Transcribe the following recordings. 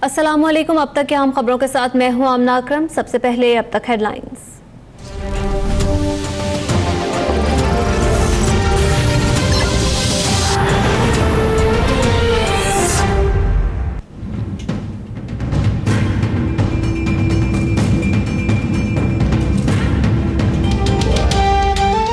अस्सलामुअलैकुम। अब तक की अहम खबरों के साथ मैं हूं आमना अकरम। सबसे पहले अब तक हेडलाइंस।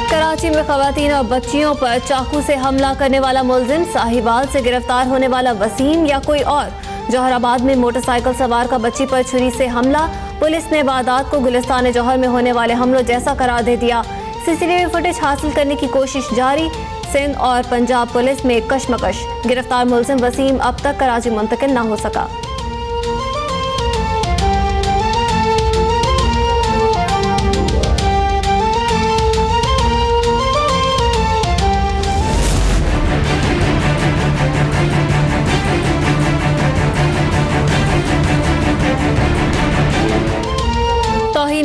कराची में खवातीन और बच्चियों पर चाकू से हमला करने वाला मुलजिम, साहिवाल से गिरफ्तार होने वाला वसीम या कोई और। जौहराबाद में मोटरसाइकिल सवार का बच्ची पर छुरी से हमला, पुलिस ने वारदात को गुलिस्तान जौहर में होने वाले हमलों जैसा करार दे दिया। सीसीटीवी फुटेज हासिल करने की कोशिश जारी। सिंध और पंजाब पुलिस में कशमकश, गिरफ्तार मुलजिम वसीम अब तक कराची मुंतकिल न हो सका।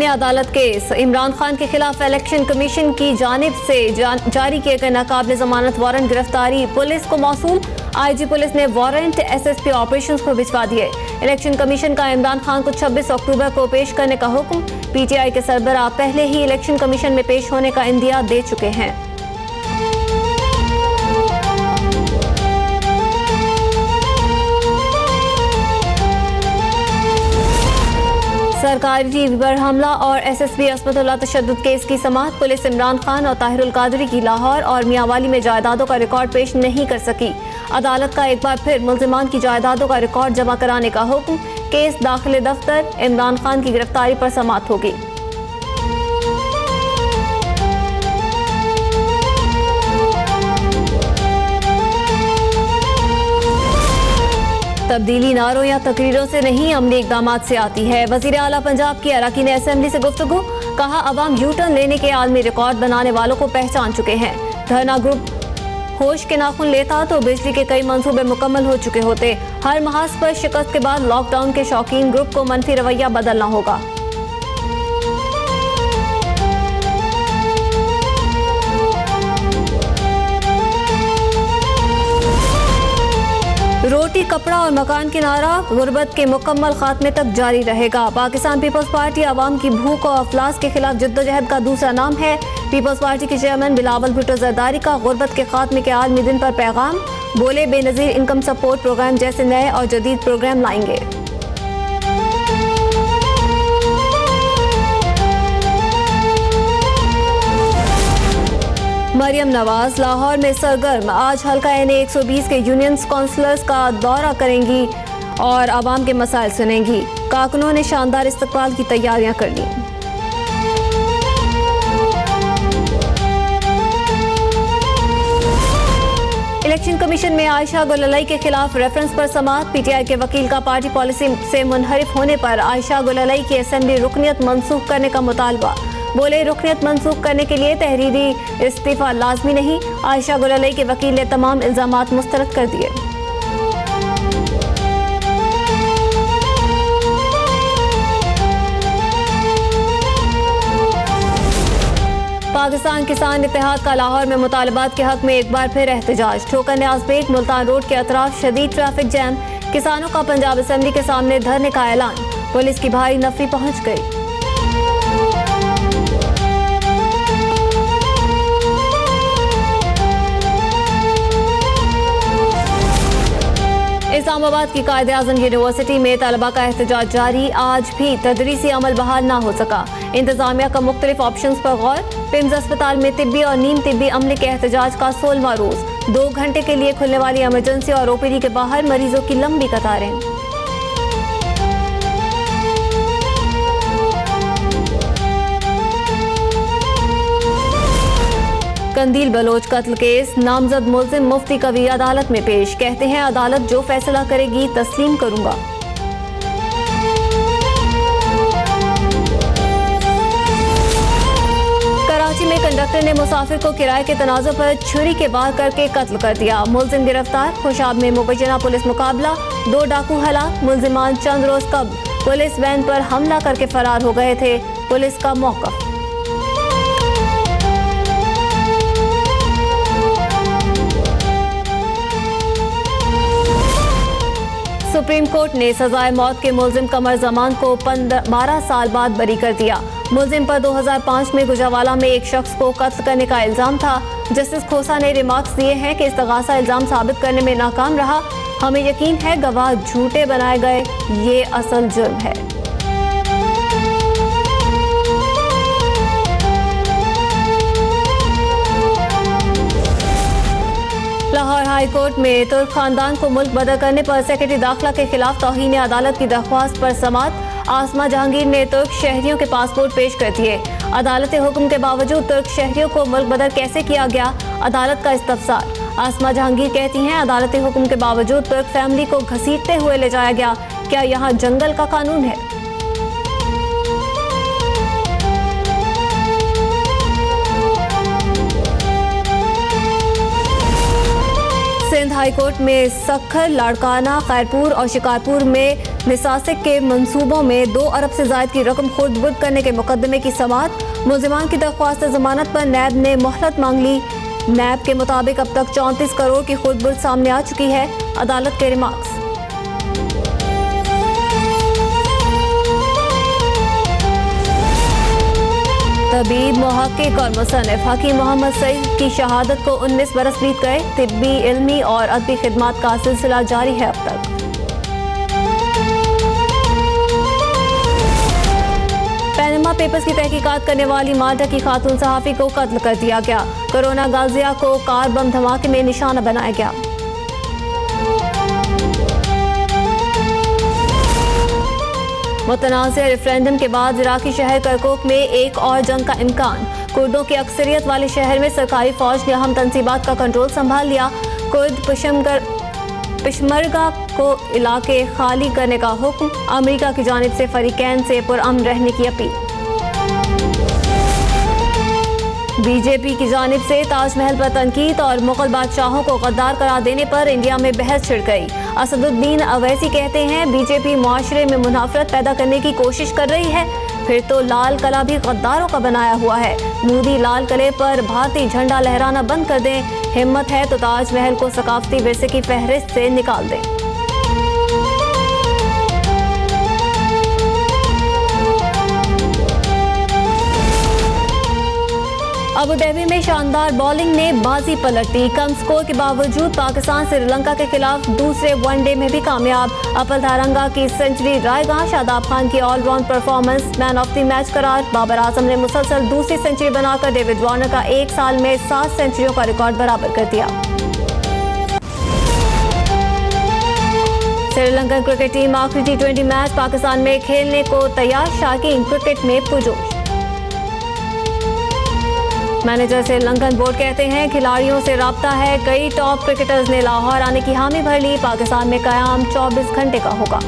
अदालत केस, इमरान खान के खिलाफ इलेक्शन कमीशन की जानिब से जारी किए गए नाकाबिल जमानत वारंट गिरफ्तारी पुलिस को मौसूल। आईजी पुलिस ने वारंट एसएसपी ऑपरेशंस को भिजवा दिए। इलेक्शन कमीशन का इमरान खान को 26 अक्टूबर को पेश करने का हुक्म। पीटीआई के सरबराह पहले ही इलेक्शन कमीशन में पेश होने का इंदिया दे चुके हैं। सरकारी टीवी पर हमला और एसएसपी अस्मतुल्लाह तशद्दुद केस की समाअत। पुलिस इमरान खान और ताहिरुल कादरी की लाहौर और मियांवाली में जायदादों का रिकॉर्ड पेश नहीं कर सकी। अदालत का एक बार फिर मुल्जिमान की जायदादों का रिकॉर्ड जमा कराने का हुक्म। केस दाखिले दफ्तर, इमरान खान की गिरफ्तारी पर समाअत होगी। तब्दीली नारों या तकरीरों से नहीं, अमली इकदामात से आती है। वजीर आला पंजाब की अरकान असेंबली से गुफ्तगू, कहा अवाम यू टर्न लेने के आलमी रिकॉर्ड बनाने वालों को पहचान चुके हैं। धरना ग्रुप होश के नाखून लेता तो बिजली के कई मंसूबे मुकम्मल हो चुके होते। हर महाज पर शिकस्त के बाद लॉकडाउन के शौकीन ग्रुप को मनफी रवैया बदलना होगा। रोटी, कपड़ा और मकान की नारा गुर्बत के मुकम्मल खात्मे तक जारी रहेगा। पाकिस्तान पीपल्स पार्टी आवाम की भूख और अफलास के खिलाफ जद्दोजहद का दूसरा नाम है। पीपल्स पार्टी के चेयरमैन बिलावल भुट्टो जरदारी का गुर्बत के खात्मे के आलमी दिन पर पैगाम। बोले बेनजीर इनकम सपोर्ट प्रोग्राम जैसे नए और जदीद प्रोग्राम लाएंगे। मरियम नवाज लाहौर में सरगर्म, आज हल्का एन 120 के यूनियंस काउंसलर्स का दौरा करेंगी और आवाम के मसाइल सुनेंगी। कारकुनों ने शानदार इस्तकबाल की तैयारियां कर ली। इलेक्शन कमीशन में आयशा गुललई के खिलाफ रेफरेंस पर समाअत। पीटीआई के वकील का पार्टी पॉलिसी से मुनहरिफ होने पर आयशा गुललई की असेंबली रुकनियत मंसूख करने का मुतालबा। बोले रुकनियत मंसूख करने के लिए तहरीरी इस्तीफा लाजमी नहीं। आयशा गुललई के वकील ने तमाम इल्जामात मुस्तरद कर दिए। पाकिस्तान किसान इत्तेहाद का लाहौर में मुतालबात के हक में एक बार फिर एहतजाज। ठोकर न्याज बेग मुल्तान रोड के अतराफ शदीद ट्रैफिक जैम। किसानों का पंजाब असेंबली के सामने धरने का ऐलान। पुलिस की भारी नफरी पहुंच गई। इस्लामाबाद की कायदे आजम यूनिवर्सिटी में तलबा का एहतजाज जारी। आज भी तदरीसी अमल बहाल ना हो सका। इंतजामिया का मुख्तलिफ ऑप्शंस पर गौर। पिम्स अस्पताल में तिब्बी और नीम तिब्बी अमले के एहतजाज का 16वां रोज। 2 घंटे के लिए खुलने वाली इमरजेंसी और ओपीडी के बाहर मरीजों की लंबी कतारें। कंदील बलोच कत्ल केस, नामजद मुल्जिम मुफ्ती कवी अदालत में पेश। कहते हैं अदालत जो फैसला करेगी तस्लीम करूंगा। कराची में कंडक्टर ने मुसाफिर को किराए के तनाज़ुर पर छुरी के वार करके कत्ल कर दिया। मुल्जिम गिरफ्तार। खुशाब में मुबैना पुलिस मुकाबला, 2 डाकू हलाक। मुल्जिमान चंद रोज कब पुलिस वैन पर हमला करके फरार हो गए थे। पुलिस का मौक़िफ़। सुप्रीम कोर्ट कोर्ट ने सजाए मौत के मुलजिम कमर जमान को 12 साल बाद बरी कर दिया। मुलजिम पर 2005 में गुजरावाला में एक शख्स को कत्ल करने का इल्जाम था। जस्टिस खोसा ने रिमार्क्स दिए हैं कि इस्तगासा इल्जाम साबित करने में नाकाम रहा। हमें यकीन है गवाह झूठे बनाए गए, ये असल जुर्म है। लाहौर हाई कोर्ट में तुर्क खानदान को मुल्क बदल करने पर सेक्रेटरी दाखिला के खिलाफ तौहीन अदालत की दरख्वास्त पर समाअत। आसमा जहांगीर ने तुर्क शहरियों के पासपोर्ट पेश कर दिए। अदालत हुक्म के बावजूद तुर्क शहरियों को मुल्क बदल कैसे किया गया, अदालत का इस्तफसार। आसमा जहांगीर कहती हैं, अदालत हुक्म के बावजूद तुर्क फैमिली को घसीटते हुए ले जाया गया। क्या यहाँ जंगल का कानून है? सिंध हाई कोर्ट में सखर, लाड़काना, खैरपुर और शिकारपुर में निसासिक के मंसूबों में 2 अरब से ज्यादा की रकम खुर्द-बुर्द करने के मुकदमे की समाअत। मुलजिमान की दरख्वास्त जमानत पर नैब ने मोहलत मांग ली। नैब के मुताबिक अब तक 34 करोड़ की खुर्द-बुर्द सामने आ चुकी है। अदालत के रिमार्क्स। तबीब, मुहक्किक और मुसन्निफ हकीम मोहम्मद सईद की शहादत को 19 बरस बीत गए। तिब्बी, इल्मी और अदबी खिदमात का सिलसिला जारी है अब तक। पैनमा पेपर्स की तहकीकात करने वाली माल्टा की खातून सहाफी को कत्ल कर दिया गया। कोरोना गाजिया को कार बम धमाके में निशाना बनाया गया। मुतनाज़ रेफरेंडम के बाद इराकी शहर करकुक में एक और जंग का इम्कान। कुर्दों की अक्सरियत वाले शहर में सरकारी फौज ने अहम तंसीबात का कंट्रोल संभाल लिया। कुर्द पेशमर्गा को इलाके खाली करने का हुक्म। अमेरिका की जानिब से फरीकैन से पुरअमन रहने की अपील। बीजेपी की जानिब से ताजमहल पर तनकीद और मुगल बादशाहों को गद्दार करार देने पर इंडिया में बहस छिड़ गई। असदुद्दीन अवैसी कहते हैं, बीजेपी मुआशरे में मुनाफरत पैदा करने की कोशिश कर रही है। फिर तो लाल किला भी गद्दारों का बनाया हुआ है। मोदी लाल किले पर भारतीय झंडा लहराना बंद कर दें। हिम्मत है तो ताजमहल को सकाफती विरसे की फहरिस्त से निकाल दें। अबू धाबी में शानदार बॉलिंग ने बाजी पलट दी। कम स्कोर के बावजूद पाकिस्तान श्रीलंका के खिलाफ दूसरे वनडे में भी कामयाब। अपल धारंगा की सेंचुरी रायगा। शादाब खान की all round performance man of the match करार। बाबर आजम ने मुसलसल दूसरी सेंचुरी बनाकर डेविड वार्नर का एक साल में 7 सेंचुरियों का रिकॉर्ड बराबर कर दिया। श्रीलंकन क्रिकेट टीम आखिरी T20 मैच पाकिस्तान में खेलने को तैयार। शाकीन क्रिकेट में पुरजोश। मैनेजर श्रीलंकन बोर्ड कहते हैं, खिलाड़ियों से राब्ता है। कई टॉप क्रिकेटर्स ने लाहौर आने की हामी भर ली। पाकिस्तान में कयाम 24 घंटे का होगा।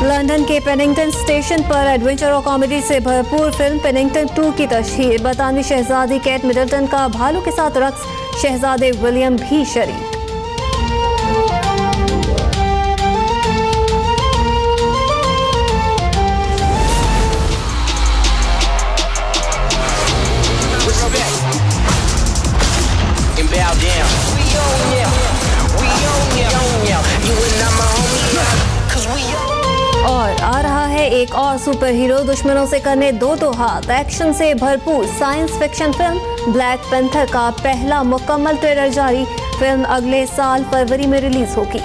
लंदन के पेनिंगटन स्टेशन पर एडवेंचर और कॉमेडी से भरपूर फिल्म पेनिंगटन 2 की तशहीर। बरतानवी शहजादी केट मिडल्टन का भालू के साथ रक्स। शहजादे विलियम भी शरीक। और आ रहा है एक और सुपर हीरो दुश्मनों से करने दो हाथ। एक्शन से भरपूर science fiction film black panther का पहला मुकम्मल ट्रेलर जारी। फिल्म अगले साल फरवरी में रिलीज होगी।